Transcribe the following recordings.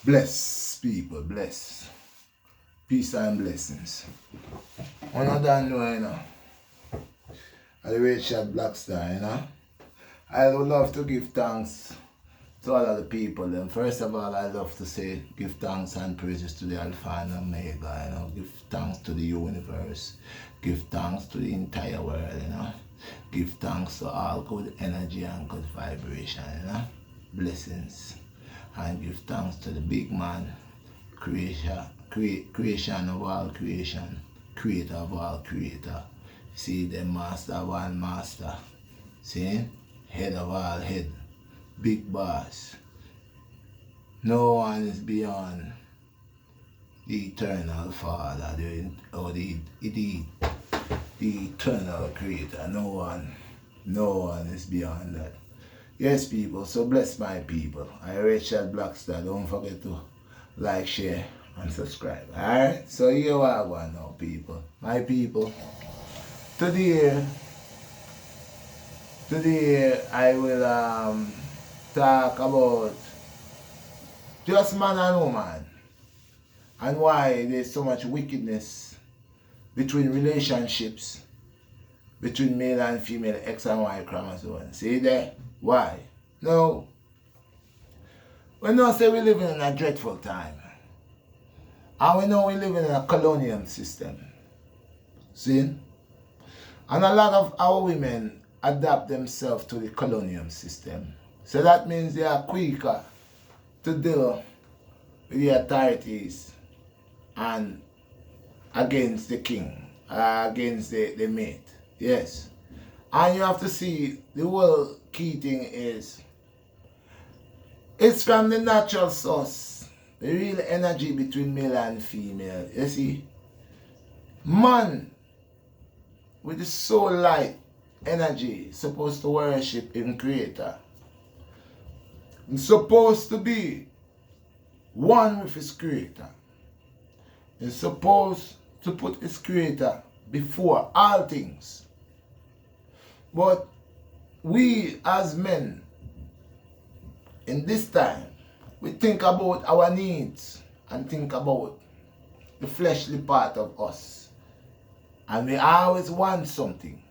Bless people, bless. Peace and blessings. One of them know, I the RedShot BlackStar, I would love to give thanks to all of the people. And first of all, I love to say, give thanks and praises to the Alpha and Omega, Give thanks to the universe. Give thanks to the entire world, Give thanks to all good energy and good vibration, Blessings. And give thanks to the big man, creation of all creation, creator of all creator. See, the master of all master. See, head of all head, big boss. No one is beyond the eternal Father, the eternal creator. No one is beyond that. Yes, people, so bless my people. I RedShot BlackStar. Don't forget to like, share, and subscribe. Alright? So here we are going now, people. My people. Today I will talk about just man and woman and why there's so much wickedness between relationships between male and female X and Y chromosomes. See there? Why? No. We know say we living in a dreadful time. And we know we living in a colonial system. See? And a lot of our women adapt themselves to the colonial system. So that means they are quicker to deal with the authorities and against the king, against the mate. Yes. And you have to see, the whole key thing is, it's from the natural source, the real energy between male and female. You see, man with the soul light energy is supposed to worship in Creator. He's supposed to be one with his Creator. He's supposed to put his Creator before all things. But we as men, in this time, we think about our needs and think about the fleshly part of us. And we always want something.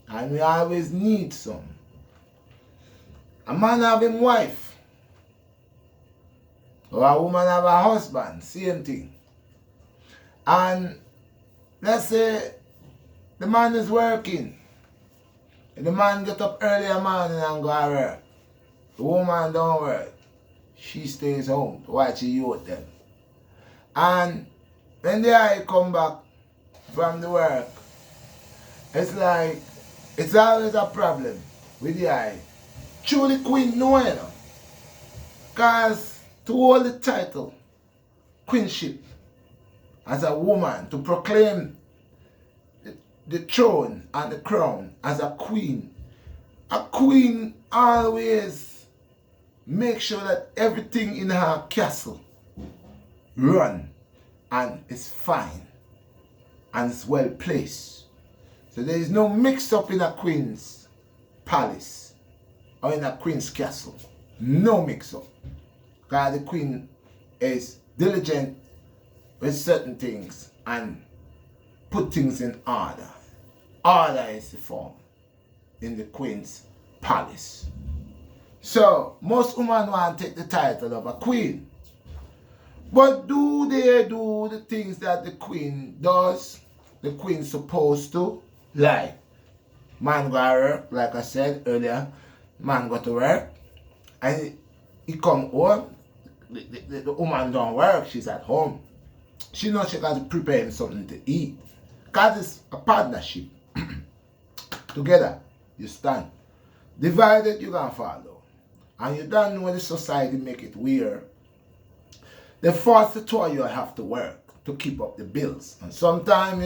And we always need some. A man have his wife. Or a woman have a husband. Same thing. And let's say the man is working. And the man get up early in the morning and go to work. The woman don't work. She stays home to watch the youth them. And when the eye come back from the work, it's like, it's always a problem with the eye. Truly queen no, Because to hold the title, queenship, as a woman, to proclaim the throne and the crown as a queen always make sure that everything in her castle run and is fine and is well placed. So there is no mix up in a queen's palace or in a queen's castle. No mix up. Because the queen is diligent with certain things and put things in order. Order is the form in the queen's palace. So, most women want to take the title of a queen. But do they do the things that the queen does? The queen's supposed to? Like, man go to work, like I said earlier, man go to work, and he come home, the woman don't work, she's at home. She knows she got to prepare him something to eat. Because it's a partnership. Together, you stand. Divided, you're going to follow. And you don't know the society make it weird. They force the two of you have to work to keep up the bills. And sometimes,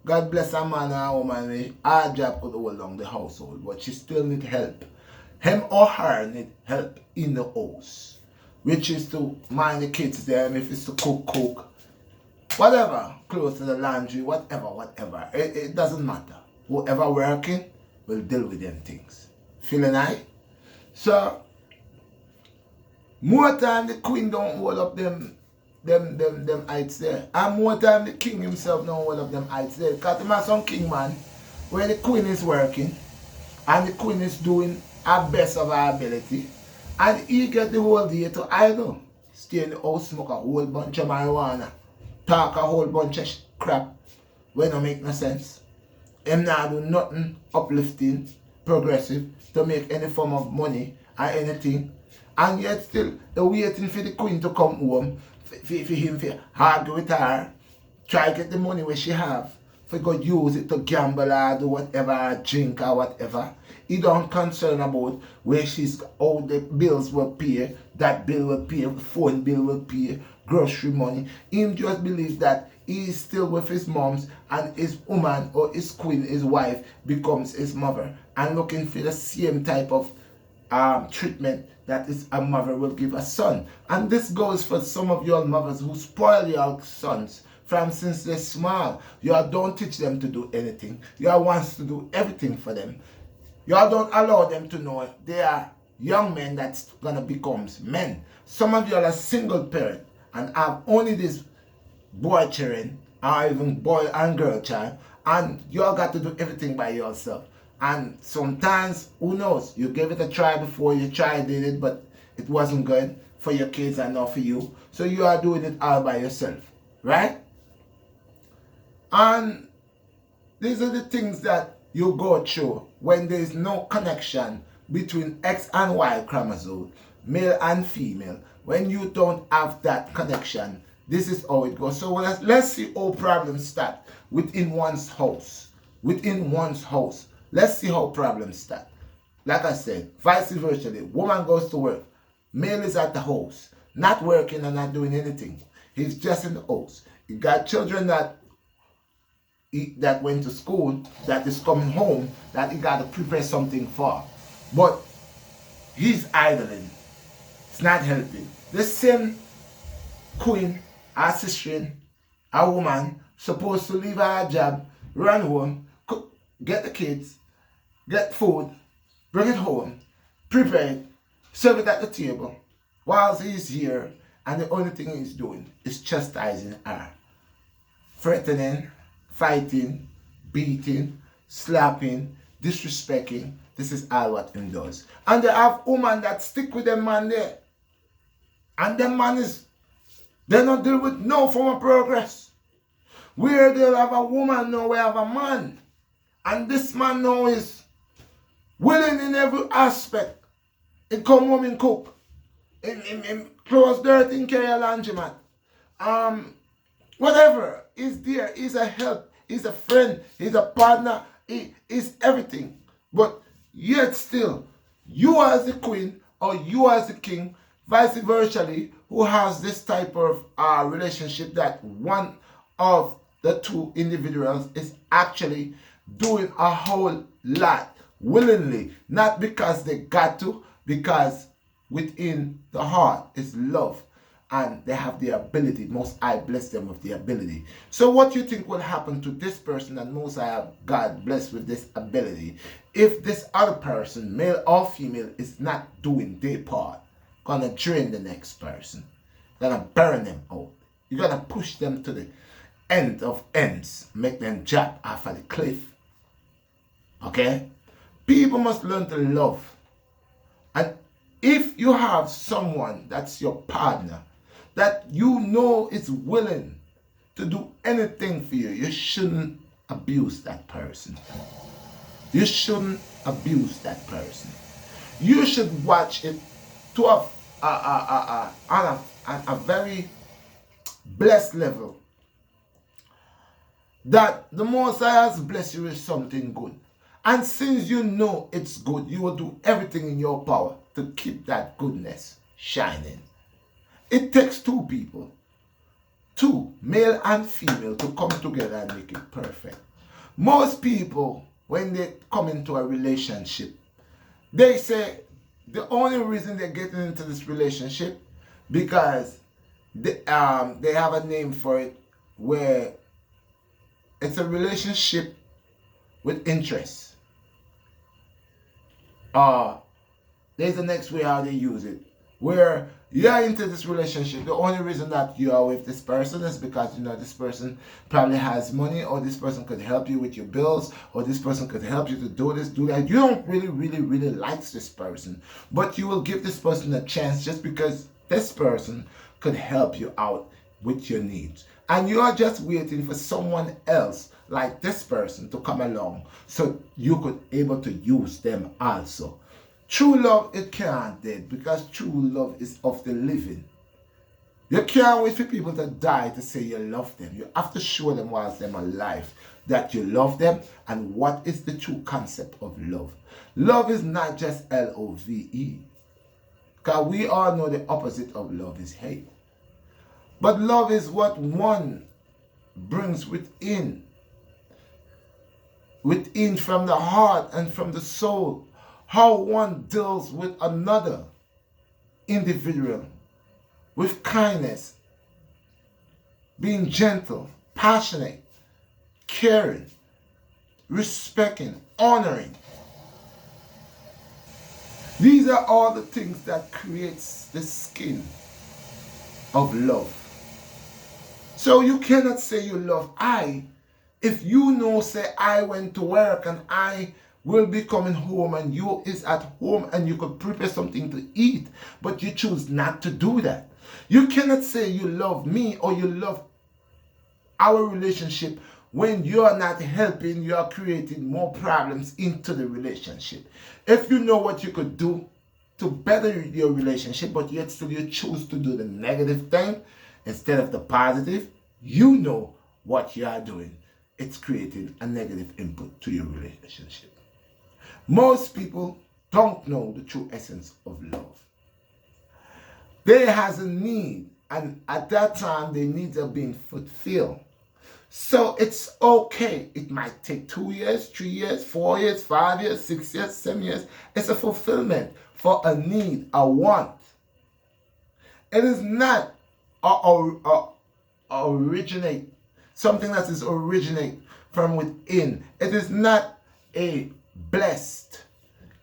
God bless a man and a woman with hard job could hold down the household. But she still need help. Him or her need help in the house. Which is to mind the kids there, if it's to cook. Whatever, close to the laundry, whatever. It doesn't matter. Whoever working will deal with them things. Feeling I? So, More time the queen don't hold up them heights there. And more time the king himself don't hold up them heights there. Because him have some king man where the queen is working and the queen is doing her best of her ability. And he get the whole day to idle. Stay in the house, smoke a whole bunch of marijuana. Talk a whole bunch of crap. When don't make no sense. Him not do nothing uplifting, progressive, to make any form of money or anything. And yet still, they're waiting for the queen to come home, for him to argue with her, try to get the money where she have, for go use it to gamble or do whatever, or drink or whatever. He don't concern about where she's, all the bills will pay, that bill will pay, phone bill will pay, grocery money. Him just believes that he is still with his moms and his woman or his queen, his wife, becomes his mother and looking for the same type of treatment that is a mother will give a son. And this goes for some of your mothers who spoil your sons from since they're small. You don't teach them to do anything. You wants to do everything for them. You don't allow them to know they are young men that's gonna become men. Some of you are a single parent and have only this boy children or even boy and girl child, and you all got to do everything by yourself. And sometimes, who knows, you gave it a try before, you tried it, but it wasn't good for your kids and not for you. So you are doing it all by yourself, right? And these are the things that you go through when there is no connection between X and Y chromosome, male and female. When you don't have that connection, this is how it goes. So let's see how problems start within one's house. Within one's house. Let's see how problems start. Like I said, vice versa. Woman goes to work. Male is at the house, not working and not doing anything. He's just in the house. You got children that went to school, that is coming home, that he got to prepare something for. But he's idling. It's not helping. The same queen, our sister, a woman, supposed to leave her job, run home, cook, get the kids, get food, bring it home, prepare it, serve it at the table, whilst he's here, and the only thing he's doing is chastising her. Threatening, fighting, beating, slapping, disrespecting. This is all what him does. And they have women that stick with them man there. And them man is, they don't deal with no form of progress. Where they'll have a woman now, we have a man. And this man now is willing in every aspect. He come home and cook. In close dirt in carry a laundromat. Whatever is there, he's a help, he's a friend, he's a partner, he is everything. But yet still, you as the queen or you as the king, vice versa, who has this type of relationship that one of the two individuals is actually doing a whole lot willingly, not because they got to, because within the heart is love and they have the ability. Most I bless them with the ability. So what you think will happen to this person that most I have God blessed with this ability if this other person, male or female, is not doing their part? Gonna drain the next person, gonna burn them out. You're gonna push them to the end of ends, make them jump off of the cliff. Okay? People must learn to love. And if you have someone that's your partner, that you know is willing to do anything for you, you shouldn't abuse that person. You shouldn't abuse that person. You should watch it to a very blessed level, that the Most High has blessed you with something good. And since you know it's good, you will do everything in your power to keep that goodness shining. It takes two people, two, male and female, to come together and make it perfect. Most people, when they come into a relationship, they say the only reason they're getting into this relationship because they have a name for it, where it's a relationship with interest. There's the next way how they use it, where you're into this relationship. The only reason that you are with this person is because you know this person probably has money, or this person could help you with your bills, or this person could help you to do this, do that. You don't really like this person, but you will give this person a chance just because this person could help you out with your needs. And you are just waiting for someone else like this person to come along so you could able to use them also. True love, it can't dead, because true love is of the living. You can't wait for people to die to say you love them. You have to show them whilst they're alive that you love them and what is the true concept of love. Love is not just L-O-V-E. Because we all know the opposite of love is hate. But love is what one brings within from the heart and from the soul. How one deals with another individual with kindness, being gentle, passionate, caring, respecting, honoring. These are all the things that creates the skin of love. So you cannot say you love I if you know, say, I went to work and I will be coming home and you is at home and you could prepare something to eat, but you choose not to do that. You cannot say you love me or you love our relationship when you are not helping, you are creating more problems into the relationship. If you know what you could do to better your relationship, but yet still you choose to do the negative thing instead of the positive, you know what you are doing. It's creating a negative input to your relationship. Most people don't know the true essence of love. They has a need, and at that time their needs are being fulfilled. So it's okay. It might take 2 years, 3 years, 4 years, 5 years, 6 years, 7 years. It's a fulfillment for a need, a want. It is not originate, something that is originate from within. It is not a blessed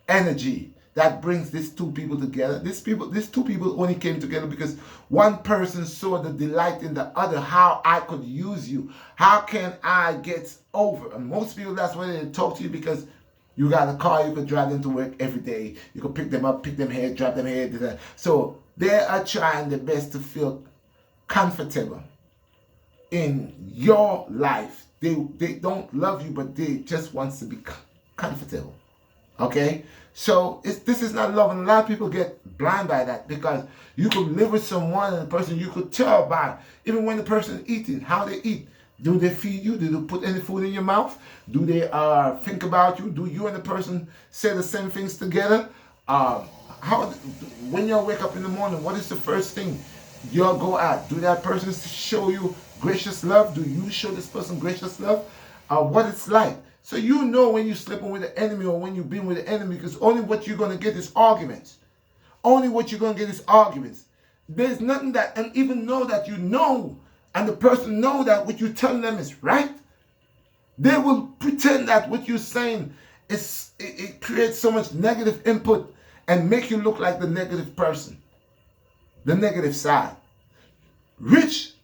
energy that brings these two people together. These two people only came together because one person saw the delight in the other. How I could use you. How can I get over? And most people, that's why they talk to you, because you got a car, you could drive them to work every day. You could pick them up, pick them here, drop them here. So they are trying their best to feel comfortable in your life. They don't love you, but they just want to be comfortable. Okay? So this is not love, and a lot of people get blind by that, because you could live with someone and the person, you could tell by, even when the person is eating, how they eat. Do they feed you? Do they put any food in your mouth? Do they think about you? Do you and the person say the same things together? When you wake up in the morning, what is the first thing you'll go at? Do that person show you gracious love? Do you show this person gracious love? What it's like. So you know when you're sleeping with the enemy or when you've been with the enemy, because only what you're going to get is arguments. Only what you're going to get is arguments. There's nothing that, and even know that you know, and the person know that what you're telling them is right, they will pretend that what you're saying is, it creates so much negative input and make you look like the negative person, the negative side. Rich,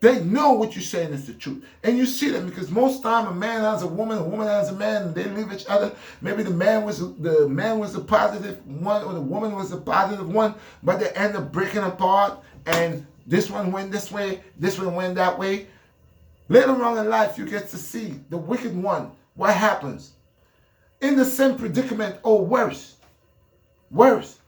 they know what you're saying is the truth. And you see them, because most time a man has a woman has a man, and they leave each other. Maybe the man was the positive one, or the woman was the positive one, but they end up breaking apart, and this one went this way, this one went that way. Later on in life, you get to see the wicked one. What happens? In the same predicament, or worse. Worse.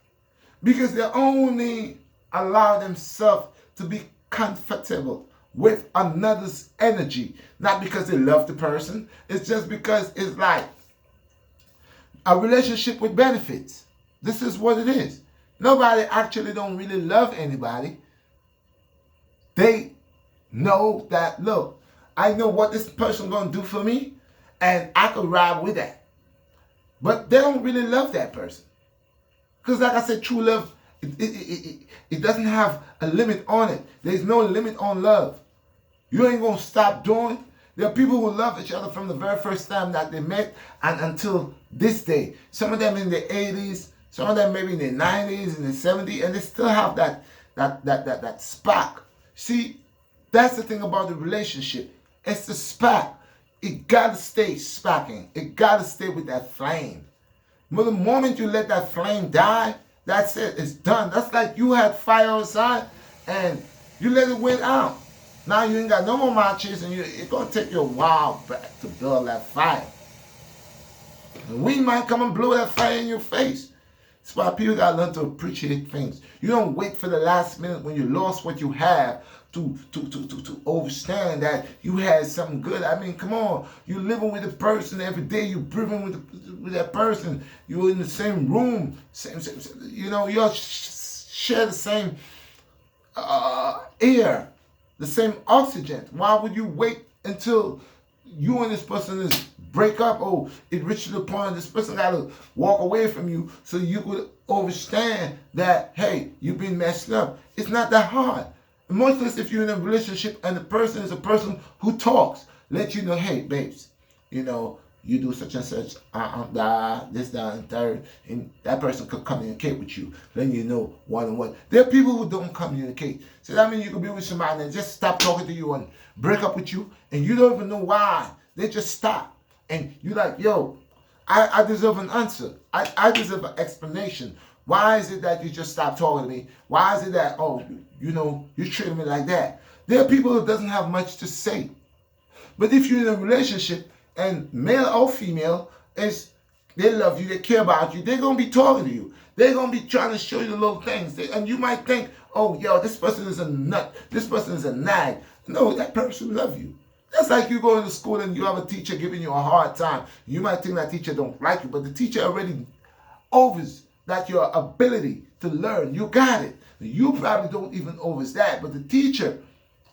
Because they only allow themselves to be comfortable with another's energy. Not because they love the person. It's just because it's like a relationship with benefits. This is what it is. Nobody actually don't really love anybody. They know that, look, I know what this person going to do for me, and I could ride with that. But they don't really love that person. Because like I said, true love, it doesn't have a limit on it. There's no limit on love. You ain't going to stop doing. There are people who love each other from the very first time that they met and until this day. Some of them in the 80s, some of them maybe in the 90s, in the 70s, and they still have that that spark. See, that's the thing about the relationship. It's the spark. It gotta stay sparking. It gotta stay with that flame. But the moment you let that flame die, that's it. It's done. That's like you had fire outside and you let it went out. Now you ain't got no more matches, and it's gonna take you a while back to build that fire. And we might come and blow that fire in your face. That's why people gotta learn to appreciate things. You don't wait for the last minute when you lost what you have to understand that you had something good. I mean, come on. You're living with a person every day. You're breathing with that person. You're in the same room. Same you know, you all share the same air, the same oxygen. Why would you wait until you and this person is break up? Oh, it reached the point this person got to walk away from you so you could understand that, hey, you've been messed up. It's not that hard. Much less if you're in a relationship and the person is a person who talks, let you know, hey, babes, you know, you do such and such, this, that, and third, and that person could communicate with you, letting you know one-on-one. There are people who don't communicate. So that means you could be with somebody and just stop talking to you and break up with you, and you don't even know why. They just stop. And you're like, yo, I deserve an answer. I deserve an explanation. Why is it that you just stopped talking to me? Why is it that, oh, you know, you treat me like that? There are people who doesn't have much to say. But if you're in a relationship, and male or female, they love you, they care about you, they're going to be talking to you. They're going to be trying to show you the little things. And you might think, oh, yo, this person is a nut. This person is a nag. No, that person loves you. That's like you going to school and you have a teacher giving you a hard time. You might think that teacher don't like you, but the teacher already overs that your ability to learn. You got it. You probably don't even overs that, but the teacher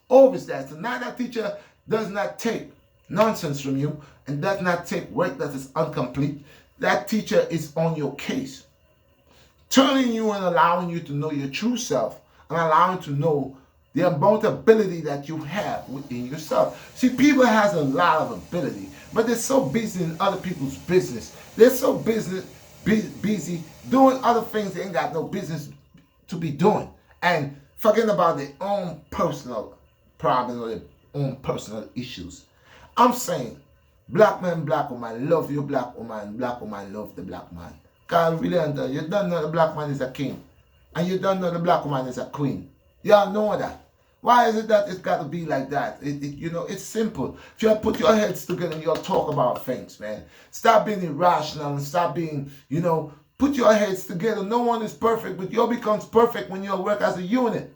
overs that. So now that teacher does not take nonsense from you and does not take work that is incomplete. That teacher is on your case, turning you and allowing you to know your true self and allowing to know the amount of ability that you have within yourself. See, people has a lot of ability, but they're so busy in other people's business. They're so busy doing other things they ain't got no business to be doing and forgetting about their own personal problems or their own personal issues. I'm saying, black man, black woman, love your black woman love the black man. Because really, you don't know the black man is a king. And you don't know the black woman is a queen. Y'all know that. Why is it that it's got to be like that? You know, it's simple. If you put your heads together and you'll talk about things, man. Stop being irrational and stop being, you know, put your heads together. No one is perfect, but you becomes perfect when you work as a unit.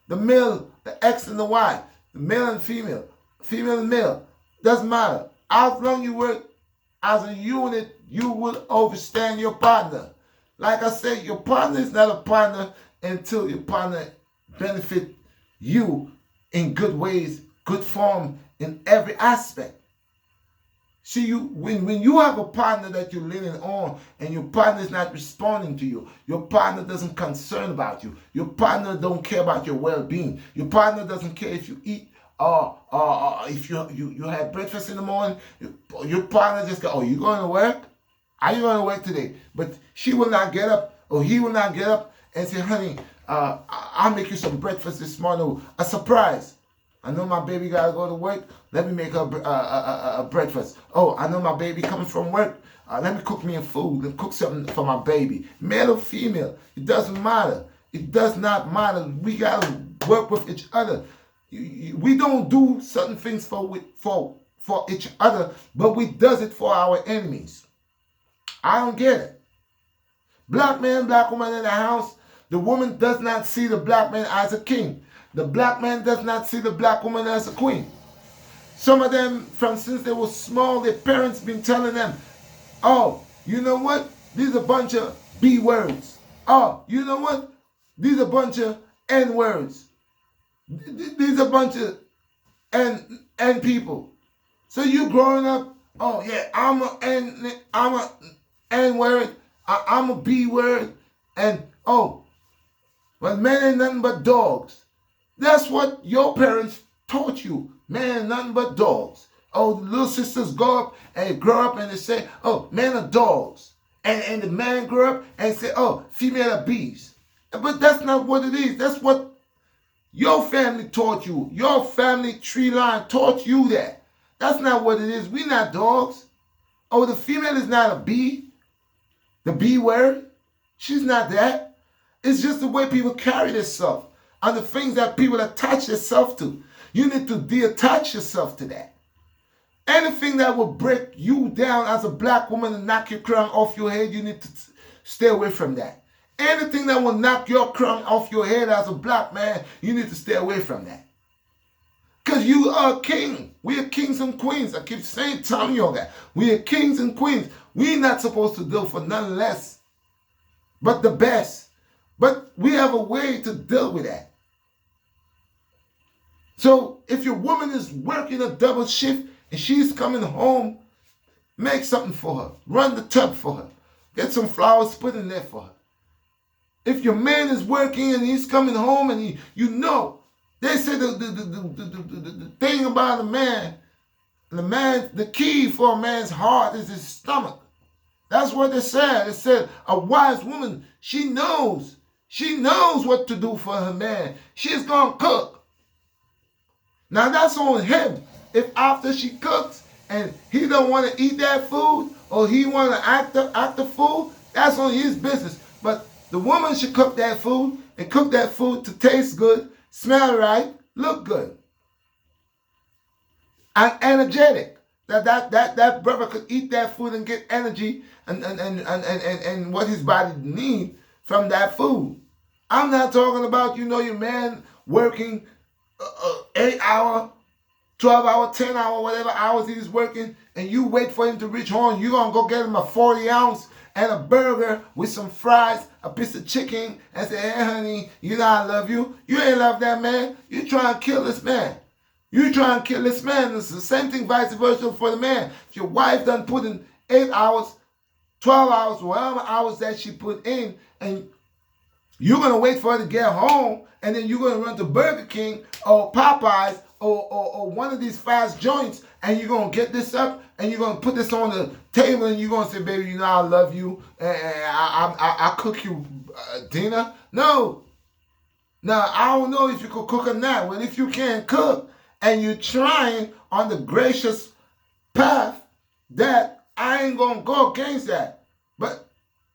The male, the X and the Y, the male and female and male. Doesn't matter. As long you work as a unit, you will understand your partner. Like I said, your partner is not a partner until your partner benefit you in good ways, good form, in every aspect. See, when you have a partner that you're leaning on and your partner is not responding to you, your partner doesn't concern about you, your partner don't care about your well-being, your partner doesn't care if you eat if you had breakfast in the morning, your partner just go, oh, you going to work? Are you going to work today? But she will not get up, or he will not get up and say, honey, I'll make you some breakfast this morning. A surprise. I know my baby got to go to work. Let me make her a breakfast. Oh, I know my baby coming from work. Let me cook me a food and cook something for my baby. Male or female, it doesn't matter. It does not matter. We got to work with each other. We don't do certain things for each other, but we does it for our enemies. I don't get it. Black man, black woman in the house, the woman does not see the black man as a king. The black man does not see the black woman as a queen. Some of them, from since they were small, their parents been telling them, oh, you know what? These are a bunch of B words. Oh, you know what? These are a bunch of N words. These are a bunch of N people. So you growing up, oh yeah, I'm a N word, I'm a B word, and oh, well, men ain't nothing but dogs. That's what your parents taught you. Men ain't nothing but dogs. Oh, the little sisters grow up and they say, oh, men are dogs. And the man grew up and say, oh, female are bees. But that's not what it is. That's what your family taught you. Your family tree line taught you that. That's not what it is. We're not dogs. Oh, the female is not a bee. The B word. She's not that. It's just the way people carry themselves and the things that people attach themselves to. You need to detach yourself to that. Anything that will break you down as a black woman and knock your crown off your head, you need to stay away from that. Anything that will knock your crown off your head as a black man, you need to stay away from that. Because you are a king. We are kings and queens. I keep telling you all that. We are kings and queens. We're not supposed to deal for none less but the best. But we have a way to deal with that. So if your woman is working a double shift and she's coming home, make something for her. Run the tub for her. Get some flowers put in there for her. If your man is working and he's coming home and they say the thing about a man, the key for a man's heart is his stomach. That's what they said. They said a wise woman, she knows what to do for her man. She's going to cook. Now that's on him. If after she cooks and he don't want to eat that food or he want to act the food, that's on his business. But the woman should cook that food and cook that food to taste good, smell right, look good, and energetic. That brother could eat that food and get energy and what his body needs from that food. I'm not talking about your man working 8 hour, 12 hour, 10 hour, whatever hours he's working, and you wait for him to reach home. You're going to go get him a 40 ounce and a burger with some fries, a piece of chicken, and say, hey, honey, I love you. You ain't love that man. You trying to kill this man. You trying to kill this man. It's the same thing vice versa for the man. If your wife done put in 8 hours, 12 hours, whatever hours that she put in, and you're going to wait for her to get home, and then you're going to run to Burger King or Popeyes or one of these fast joints, and you're going to get this up, and you're going to put this on the table, and you're going to say, baby, I love you, and I cook you dinner. No. Now, I don't know if you could cook or not. Well, if you can't cook, and you're trying on the gracious path, that I ain't going to go against that. But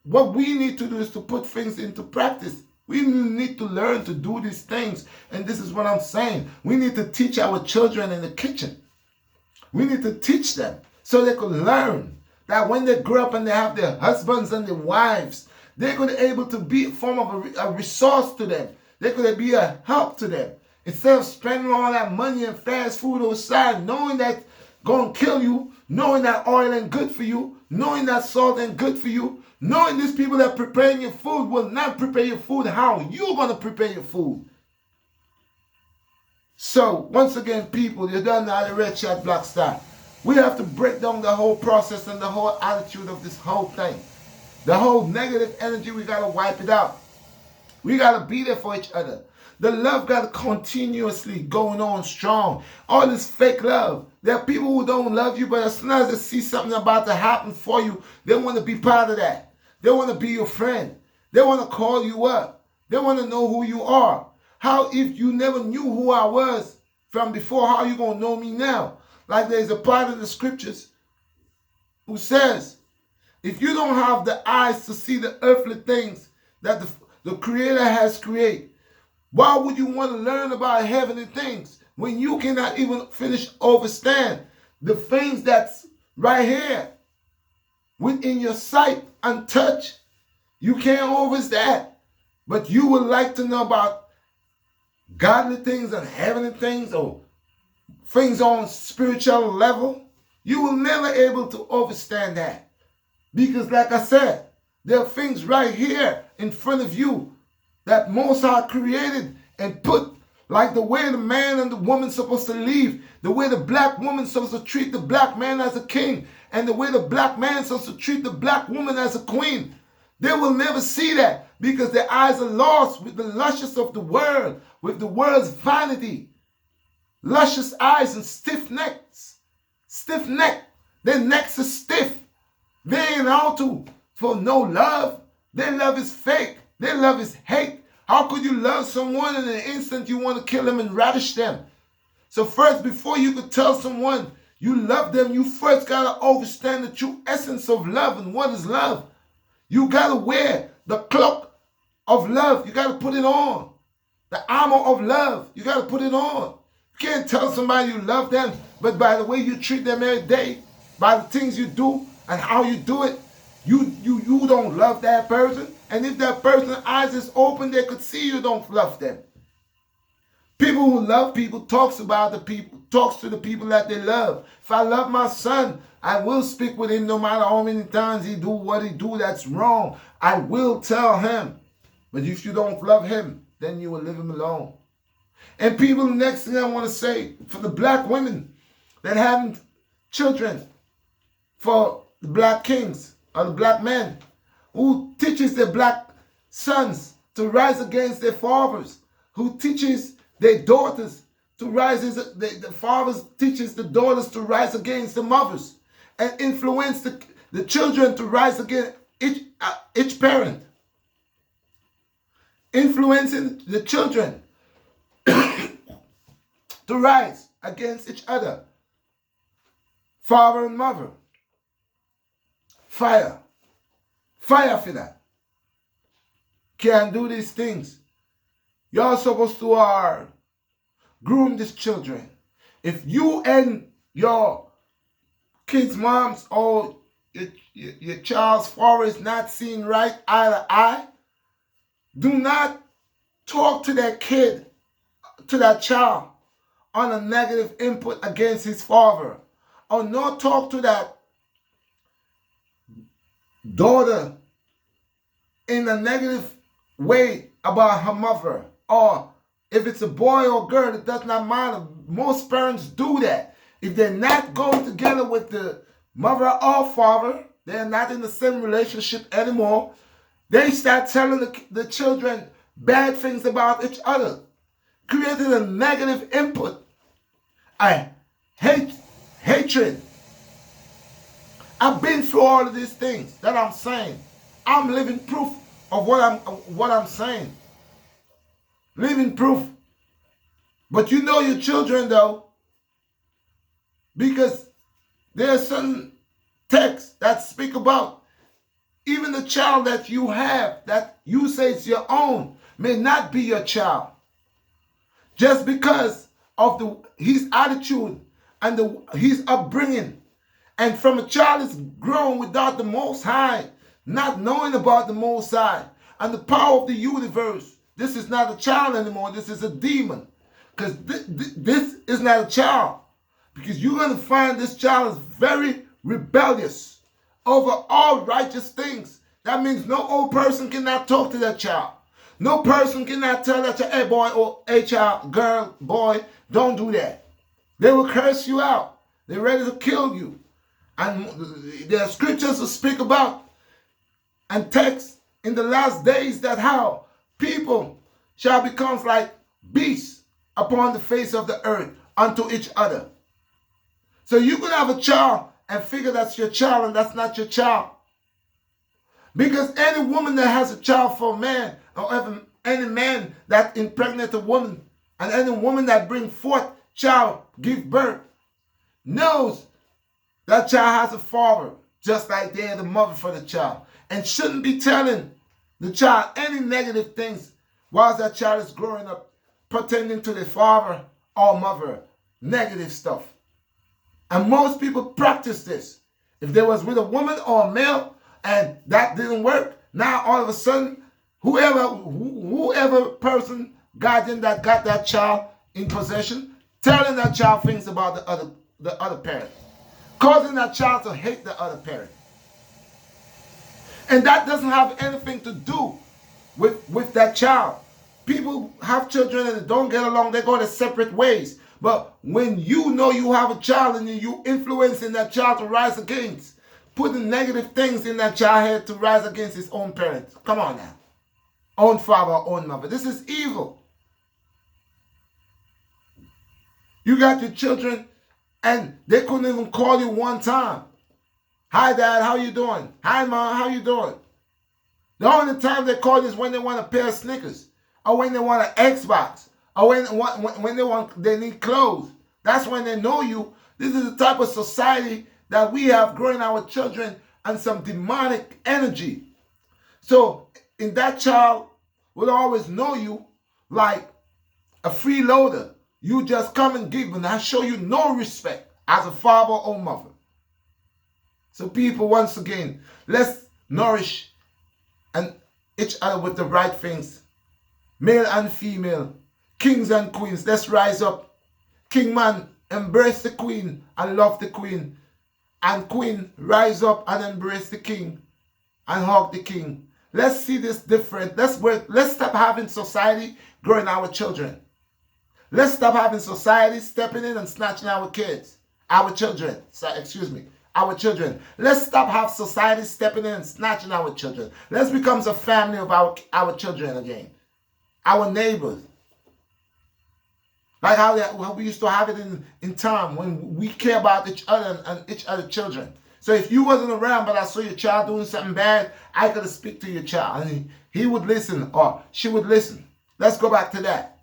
what we need to do is to put things into practice. We need to learn to do these things. And this is what I'm saying. We need to teach our children in the kitchen. We need to teach them so they can learn that when they grow up and they have their husbands and their wives, they're going to be able to be a form of a resource to them. They're going to be a help to them. Instead of spending all that money and fast food outside, knowing that going to kill you, knowing that oil ain't good for you, knowing that salt ain't good for you, knowing these people that preparing your food will not prepare your food how you're going to prepare your food. So, once again, people, you're done now the Red Shot Black Star. We have to break down the whole process and the whole attitude of this whole thing. The whole negative energy, we got to wipe it out. We got to be there for each other. The love got to continuously going on strong. All this fake love. There are people who don't love you, but as soon as they see something about to happen for you, they want to be part of that. They want to be your friend. They want to call you up. They want to know who you are. How if you never knew who I was from before, how you going to know me now? Like there's a part of the scriptures who says, if you don't have the eyes to see the earthly things that the Creator has created, why would you want to learn about heavenly things when you cannot even understand the things that's right here within your sight and touch? You can't understand, but you would like to know about godly things and heavenly things or things on spiritual level. You will never able to understand that because, like I said, there are things right here in front of you that Most High created and put, like the way the man and the woman supposed to live, the way the black woman supposed to treat the black man as a king, and the way the black man supposed to treat the black woman as a queen. They will never see that because their eyes are lost with the luscious of the world, with the world's vanity. Luscious eyes and stiff necks. Stiff neck. Their necks are stiff. They ain't out to for no love. Their love is fake. Their love is hate. How could you love someone in an instant you want to kill them and ravish them? So first, before you could tell someone you love them, you first got to understand the true essence of love and what is love. You got to wear the cloak of love. You got to put it on. The armor of love. You got to put it on. You can't tell somebody you love them, but by the way you treat them every day, by the things you do and how you do it, you don't love that person. And if that person's eyes is open, they could see you don't love them. People who love people talks to the people that they love. If I love my son, I will speak with him no matter how many times he do what he do that's wrong. I will tell him. But if you don't love him, then you will leave him alone. And people, the next thing I want to say, for the black women that have children, for the black kings or the black men who teaches their black sons to rise against their fathers, who teaches their daughters to rise, the fathers teaches the daughters to rise against the mothers and influence the children to rise against each parent. Influencing the children to rise against each other. Father and mother. Fire. Fire for that. Can't do these things. You're supposed to groom these children. If you and your kids' moms or your child's father is not seeing right eye to eye, do not talk to that kid, to that child, on a negative input against his father. Or not talk to that daughter in a negative way about her mother. Or if it's a boy or girl, it does not matter. Most parents do that. If they're not going together with the mother or father, they're not in the same relationship anymore, they start telling the children bad things about each other, creating a negative input, hatred. I've been through all of these things that I'm saying. I'm living proof of what I'm saying. Living proof. But you know your children though, because there are certain texts that speak about even the child that you have, that you say is your own, may not be your child. Just because of his attitude and his upbringing. And from a child is grown without the Most High, not knowing about the Most High and the power of the universe. This is not a child anymore. This is a demon. Because this is not a child. Because you're going to find this child is very rebellious over all righteous things. That means no old person cannot talk to that child. No person cannot tell that child, hey boy, or hey child, girl, boy, don't do that. They will curse you out. They're ready to kill you. And there are scriptures to speak about and text in the last days that how people shall become like beasts upon the face of the earth unto each other. So you could have a child and figure that's your child and that's not your child. Because any woman that has a child for a man, or any man that impregnate a woman, and any woman that bring forth child, give birth, knows that child has a father, just like they're the mother for the child, and shouldn't be telling the child any negative things while that child is growing up, pretending to the father or mother, negative stuff. And most people practice this. If there was with a woman or a male and that didn't work, now all of a sudden, whoever person, guardian that got that child in possession, telling that child things about the other parent, causing that child to hate the other parent. And that doesn't have anything to do with that child. People have children and they don't get along, they go their separate ways. But when you know you have a child and you influencing that child to rise against, putting negative things in that child's head to rise against his own parents. Come on now. Own father, own mother. This is evil. You got your children and they couldn't even call you one time. Hi dad, how you doing? Hi mom, how you doing? The only time they call you is when they want a pair of Snickers. or when they want an Xbox, or when they need clothes. That's when they know you. This is the type of society that we have growing our children and some demonic energy. So in that child will always know you like a freeloader. You just come and give and I show you no respect as a father or mother. So people, once again, let's nourish each other with the right things. Male and female, kings and queens, let's rise up. King man, embrace the queen and love the queen. And queen, rise up and embrace the king and hug the king. Let's see this different. Let's stop having society growing our children. Let's stop having society stepping in and snatching our kids. Our children. Our children. Let's stop have society stepping in and snatching our children. Let's become a family of our children again. Our neighbors. Like how we used to have it in time when we care about each other and each other's children. So if you wasn't around but I saw your child doing something bad, I could speak to your child and he would listen or she would listen. Let's go back to that.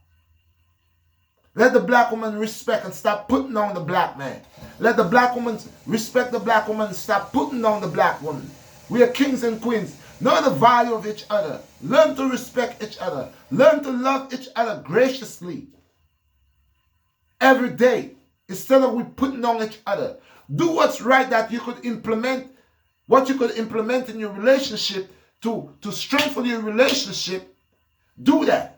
Let the black woman respect and stop putting on the black man. Let the black woman respect the black woman and stop putting on the black woman. We are kings and queens. Know the value of each other. Learn to respect each other. Learn to love each other graciously. Every day, instead of we putting on each other. Do what's right that you could implement, what you could implement in your relationship to strengthen your relationship. Do that.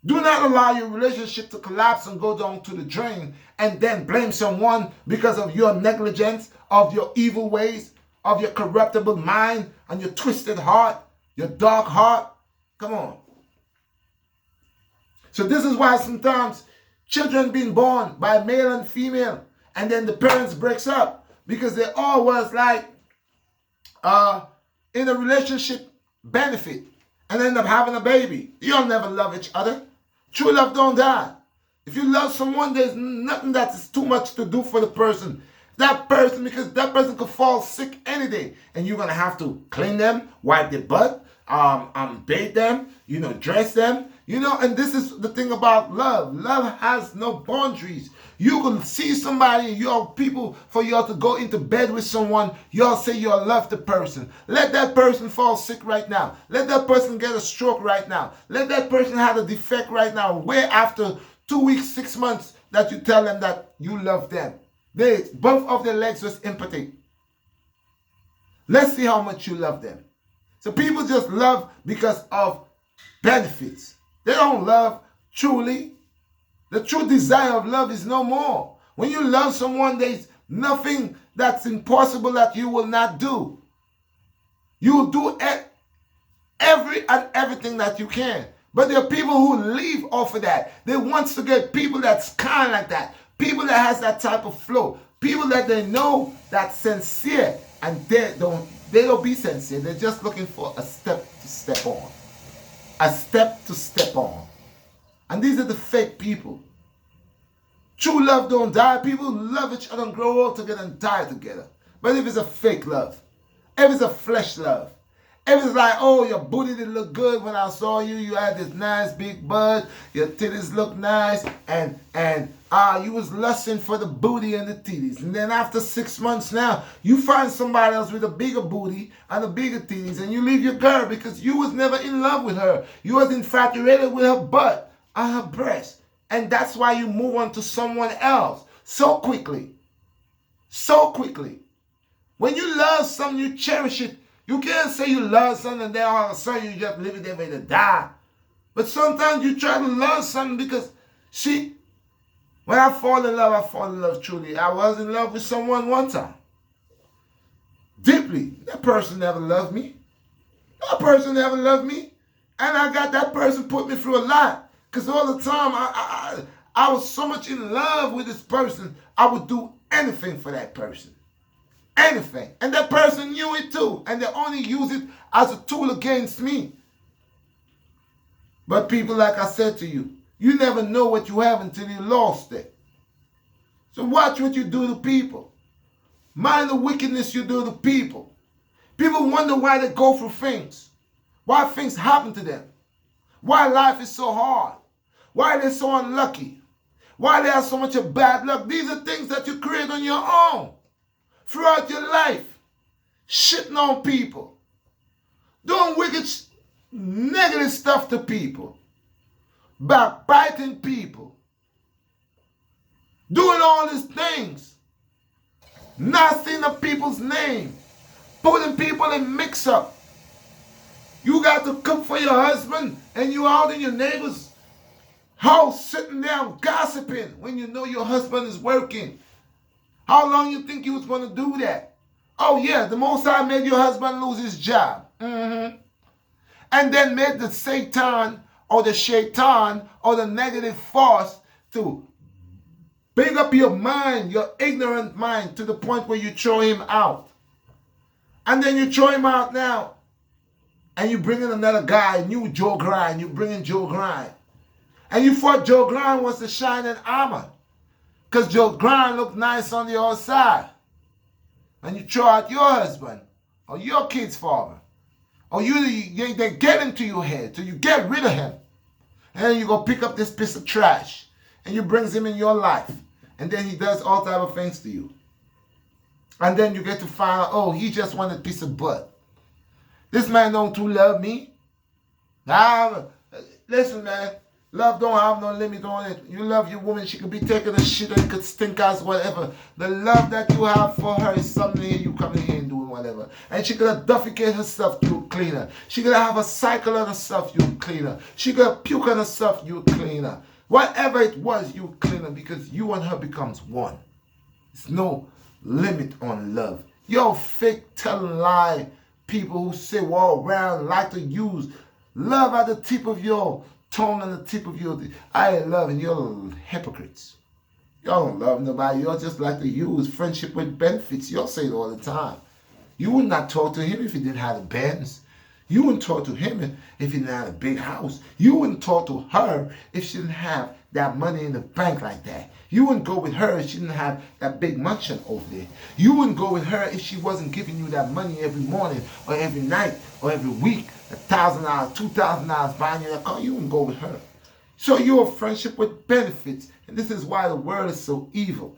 Do not allow your relationship to collapse and go down to the drain and then blame someone because of your negligence, of your evil ways, of your corruptible mind and your twisted heart, your dark heart. Come on. So this is why sometimes children being born by male and female and then the parents breaks up because they all was like in a relationship benefit and end up having a baby. You'll never love each other. True love don't die. If you love someone, there's nothing that is too much to do for the person. Because that person could fall sick any day. And you're going to have to clean them, wipe their butt, bathe them, dress them. And this is the thing about love. Love has no boundaries. You can see somebody, people, for y'all to go into bed with someone, y'all say y'all love the person. Let that person fall sick right now. Let that person get a stroke right now. Let that person have a defect right now. Where after 2 weeks, 6 months that you tell them that you love them. Both of their legs was empty. Let's see how much you love them. So people just love because of benefits. They don't love truly. The true desire of love is no more. When you love someone, there's nothing that's impossible that you will not do. You will do everything that you can. But there are people who live off of that. They want to get people that's kind of like that. People that has that type of flow. People that they know that's sincere. And they don't be sincere. They're just looking for a step to step on. A step to step on. And these are the fake people. True love don't die. People love each other and grow old together and die together. But if it's a fake love, if it's a flesh love, if it's like, oh, your booty did look good when I saw you, you had this nice big butt, your titties look nice, and you was lusting for the booty and the titties. And then after 6 months now, you find somebody else with a bigger booty and a bigger titties, and you leave your girl because you was never in love with her. You was infatuated with her butt and her breast. And that's why you move on to someone else so quickly. So quickly. When you love something, you cherish it. You can't say you love something and then all of a sudden you just leave it there for it to die. But sometimes you try to love something because, see, when I fall in love truly. I was in love with someone one time. Deeply. That person never loved me. That person never loved me. And I got that person put me through a lot. Because all the time I was so much in love with this person, I would do anything for that person. Anything. And that person knew it too. And they only use it as a tool against me. But people, like I said to you, you never know what you have until you lost it. So watch what you do to people. Mind the wickedness you do to people. People wonder why they go through things. Why things happen to them. Why life is so hard? Why they're so unlucky? Why they have so much of bad luck? These are things that you create on your own throughout your life. Shitting on people. Doing wicked, negative stuff to people. Backbiting people. Doing all these things. Not saying the people's name. Putting people in mix-up. You got to cook for your husband and you out in your neighbor's house sitting down gossiping when you know your husband is working. How long you think you was going to do that? Oh yeah, the Most High made your husband lose his job. And then made the Satan or the Shaitan or the negative force to big up your mind, your ignorant mind, to the point where you throw him out. And then you throw him out now. And you bring in another guy, new Joe Grind. You bring in Joe Grind. And you thought Joe Grind was the shining armor. Because Joe Grind looked nice on the outside. And you throw out your husband. Or your kid's father. Or they get into your head. So you get rid of him. And then you go pick up this piece of trash. And you brings him in your life. And then he does all type of things to you. And then you get to find out, oh, he just wanted a piece of butt. This man don't too love me. Listen, man. Love don't have no limit on it. You love your woman, she could be taking a shit and could stink as whatever. The love that you have for her is something here you coming here and doing whatever. And she could defecate herself, you clean her. She could have a cycle on herself, you clean her. She could puke on herself, you clean her. Whatever it was, you clean her because you and her becomes one. There's no limit on love. Yo, fake telling lie people who say all around like to use love at the tip of your tongue and the tip of your... I ain't loving you hypocrites. Y'all don't love nobody. Y'all just like to use friendship with benefits. Y'all say it all the time. You would not talk to him if he didn't have a Benz. You wouldn't talk to him if he didn't have a big house. You wouldn't talk to her if she didn't have that money in the bank like that. You wouldn't go with her if she didn't have that big mansion over there. You wouldn't go with her if she wasn't giving you that money every morning or every night or every week. $1,000, $2,000 buying you that car. You wouldn't go with her. So you're a friendship with benefits. And this is why the world is so evil.